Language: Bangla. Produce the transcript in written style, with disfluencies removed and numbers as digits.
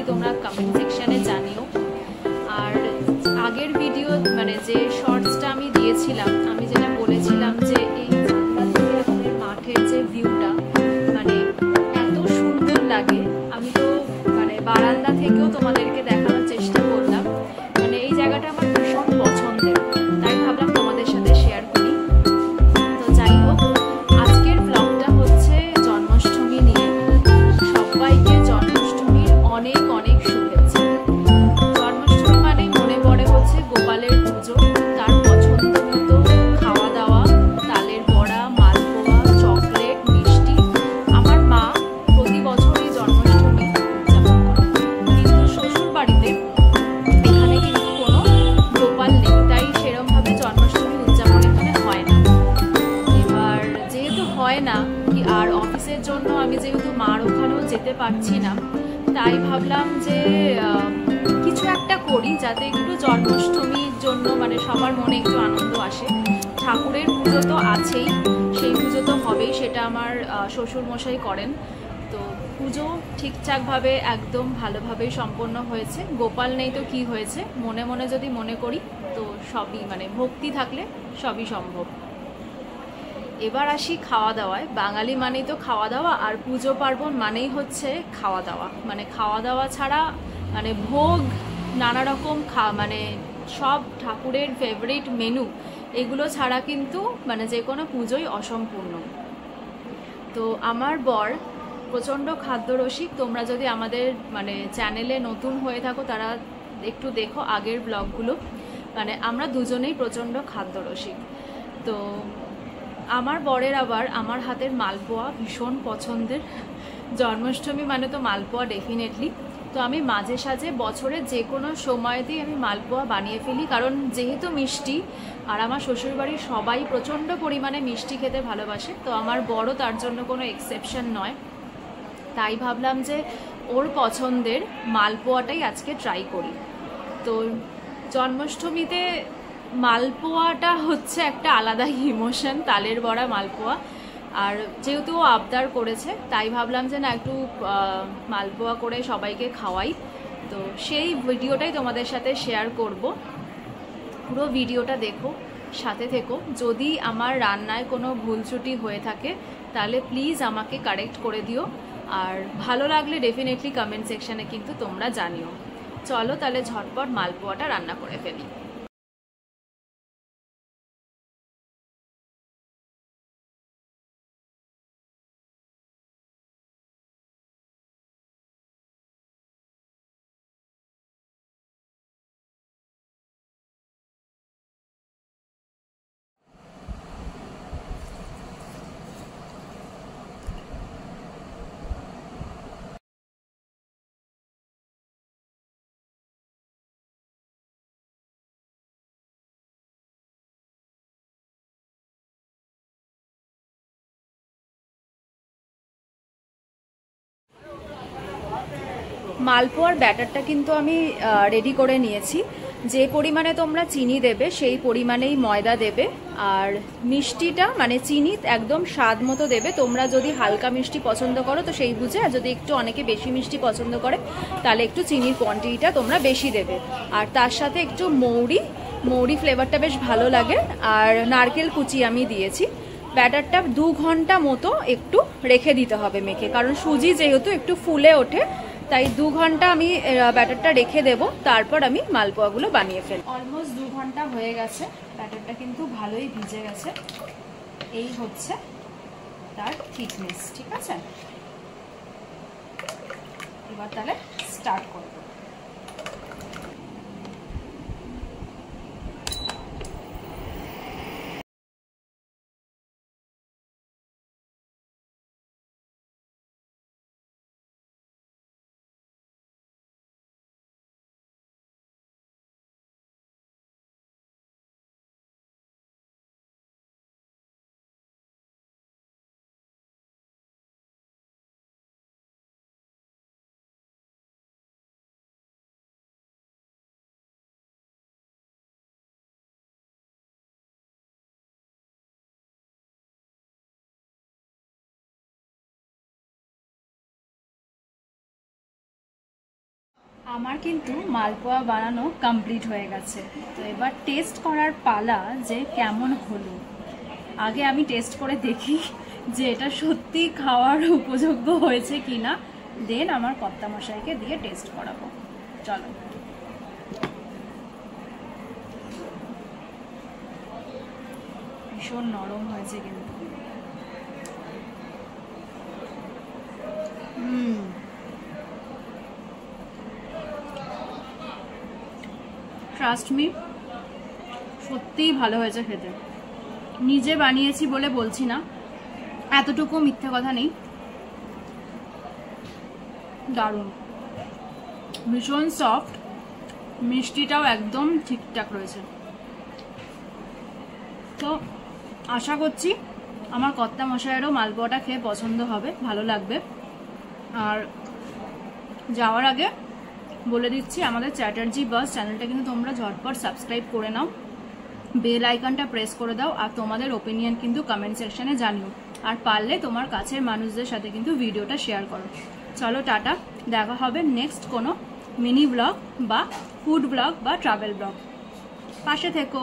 অবভিয়াসলি তোমরা কমেন্ট সেকশানে জানিও। আর আগের ভিডিও মানে যে শর্টসটা আমি দিয়েছিলাম, আমি যেটা বলেছিলাম যে এই জানলা থেকে আমাদের মাঠের যে ভিউটা মানে এত সুন্দর লাগে, আমি তো মানে বারান্দা থেকেও তোমাদেরকে দেখানোর চেষ্টা করলাম। মানে এই জায়গাটা আমার ভীষণ পছন্দের, তাই ভাবলাম তোমাদের সাথে শেয়ার করি। তো যাই হোক, আজকের ব্লগটা হচ্ছে জন্মাষ্টমী নিয়ে। সবাইকে জন্মাষ্টমীর অনেক অনেক শুভেচ্ছা। জন্মাষ্টমী মানেই মনে পড়ে হচ্ছে গোপালের পুজো, তার পছন্দ মতো খাওয়া দাওয়া, তালের বড়া, মালপোয়া, চকলেট, মিষ্টি। আমার মা প্রতি বছরই জন্মাষ্টমী উদযাপন করে, কিন্তু শ্বশুর বাড়িতে এখানে কিন্তু কোনো গোপাল নেই, তাই সেরমভাবে জন্মাষ্টমী উদযাপন এখানে হয় না। এবার যেহেতু হয় না আর অফিসের জন্য আমি যেহেতু মার ওখানেও যেতে পারছি না, তাই ভাবলাম যে কিছু একটা করি যাতে একটু জন্মাষ্টমীর জন্য মানে সবার মনে একটু আনন্দ আসে। ঠাকুরের পুজো তো আছেই, সেই পুজো তো হবেই, সেটা আমার শ্বশুরমশাই করেন। তো পুজো ঠিকঠাকভাবে একদম ভালোভাবেই সম্পন্ন হয়েছে। গোপাল নেই তো কি হয়েছে, মনে মনে যদি মনে করি তো সবই মানে ভক্তি থাকলে সবই সম্ভব। এবার আসি খাওয়া দাওয়ায়। বাঙালি মানেই তো খাওয়া দাওয়া, আর পুজো পার্বণ মানেই হচ্ছে খাওয়া দাওয়া। মানে খাওয়া দাওয়া ছাড়া মানে ভোগ, নানা রকম মানে সব ঠাকুরের ফেভারিট মেনু, এগুলো ছাড়া কিন্তু মানে যে কোনো পুজোই অসম্পূর্ণ। তো আমার বর প্রচণ্ড খাদ্যরসিক। তোমরা যদি আমাদের মানে চ্যানেলে নতুন হয়ে থাকো তারা একটু দেখো আগের ব্লগগুলো। মানে আমরা দুজনেই প্রচণ্ড খাদ্যরসিক। তো আমার বরের আবার আমার হাতের মালপোয়া ভীষণ পছন্দের। জন্মাষ্টমী মানে তো মালপোয়া ডেফিনেটলি। তো আমি মাঝে সাঝে বছরের যে কোনো সময়তেই আমি মালপোয়া বানিয়ে ফেলি, কারণ যেহেতু মিষ্টি আর আমার শ্বশুরবাড়ির সবাই প্রচণ্ড পরিমাণে মিষ্টি খেতে ভালোবাসে, তো আমার বড় তার জন্য কোনো এক্সেপশন নয়। তাই ভাবলাম যে ওর পছন্দের মালপোয়াটাই আজকে ট্রাই করি। তো জন্মাষ্টমীতে মালপোয়াটা হচ্ছে একটা আলাদা ইমোশন, তালের বড়া মালপোয়া। আর যেহেতু ও আবদার করেছে তাই ভাবলাম যে না একটু মালপোয়া করে সবাইকে খাওয়াই। তো সেই ভিডিওটাই তোমাদের সাথে শেয়ার করব। পুরো ভিডিওটা দেখো, সাথে থেকো। যদি আমার রান্নায় কোনো ভুল ত্রুটি হয়ে থাকে তাহলে প্লিজ আমাকে কারেক্ট করে দিও, আর ভালো লাগলে ডেফিনেটলি কমেন্ট সেকশানে কিন্তু তোমরা জানিও। চলো তাহলে ঝটপট মালপোয়াটা রান্না করে ফেলি। মালপোয়ার ব্যাটারটা কিন্তু আমি রেডি করে নিয়েছি। যে পরিমাণে তোমরা চিনি দেবে সেই পরিমাণেই ময়দা দেবে, আর মিষ্টিটা মানে চিনি একদম স্বাদ মতো দেবে। তোমরা যদি হালকা মিষ্টি পছন্দ করো তো সেই বুঝে, আর যদি একটু অনেকে বেশি মিষ্টি পছন্দ করে তাহলে একটু চিনির কোয়ান্টিটিটা তোমরা বেশি দেবে। আর তার সাথে একটু মৌরি ফ্লেভারটা বেশ ভালো লাগে, আর নারকেল কুচি আমি দিয়েছি। ব্যাটারটা 2 ঘন্টা মতো একটু রেখে দিতে হবে মেখে, কারণ সুজি যেহেতু একটু ফুলে ওঠে, তাই 2 ঘন্টা আমি ব্যাটারটা রেখে দেব, তারপর আমি মালপোয়াগুলো বানিয়ে ফেলব। অলমোস্ট 2 ঘন্টা হয়ে গেছে, ব্যাটারটা কিন্তু ভালোই ভিজে গেছে। এই হচ্ছে তার থিকনেস, ঠিক আছে? এবার তাহলে স্টার্ট করব। আমার কিন্তু মালপোয়া বানানো কমপ্লিট হয়ে গেছে। তো এবার টেস্ট করার পালা যে কেমন হলো। আগে আমি টেস্ট করে দেখি যে এটা সত্যি খাওয়ার উপযোগ্য হয়েছে কিনা, দেন আমার কর্তামশাইকে দিয়ে টেস্ট করাবো। চলো। ভীষণ নরম হয়েছে কিন্তু। ট্রাস্ট মি, সত্যিই ভালো হয়েছে খেতে। নিজে বানিয়েছি বলে বলছি না, এতটুকু মিথ্যে কথা নেই। দারুণ, ভীষণ সফট, মিষ্টিটাও একদম ঠিকঠাক রয়েছে। তো আশা করছি আমার কর্তামশাইয়েরও মালপোয়াটা খেয়ে পছন্দ হবে, ভালো লাগবে। আর যাওয়ার আগে বলে দিচ্ছি, আমাদের চ্যাটার্জি বাস চ্যানেলটা কিন্তু তোমরা ঝটপট সাবস্ক্রাইব করে নাও, বেল আইকনটা প্রেস করে দাও, আর তোমাদের ওপিনিয়ন কিন্তু কমেন্ট সেকশনে জানিও। আর পারলে তোমার কাছের মানুষদের সাথে কিন্তু ভিডিওটা শেয়ার করো। চলো টাটা, দেখা হবে নেক্সট কোনো মিনি ব্লগ বা ফুড ব্লগ বা ট্রাভেল ব্লগ। পাশে থেকো।